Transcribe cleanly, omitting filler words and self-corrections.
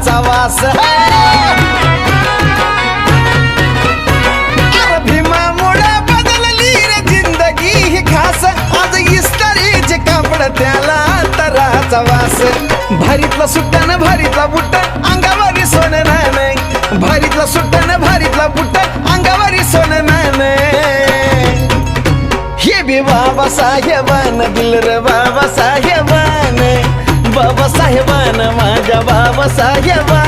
तराचा वास भीमामुळे बदलली रे जिंदगी ही खास आज इस्त्रीचे कापड त्याला तराचा वास भारीतला सुट्ट्यानं भारीतला बुट्ट अंगावरी सोनं नाही भारीतला सुट्ट्यानं भारीतला बुट्ट अंगावरी सोनं नाही हे बी बाबासाहेबान दिल रे बाबासाहेबान बाबासाहेबान माझ्या बाबासाहेबान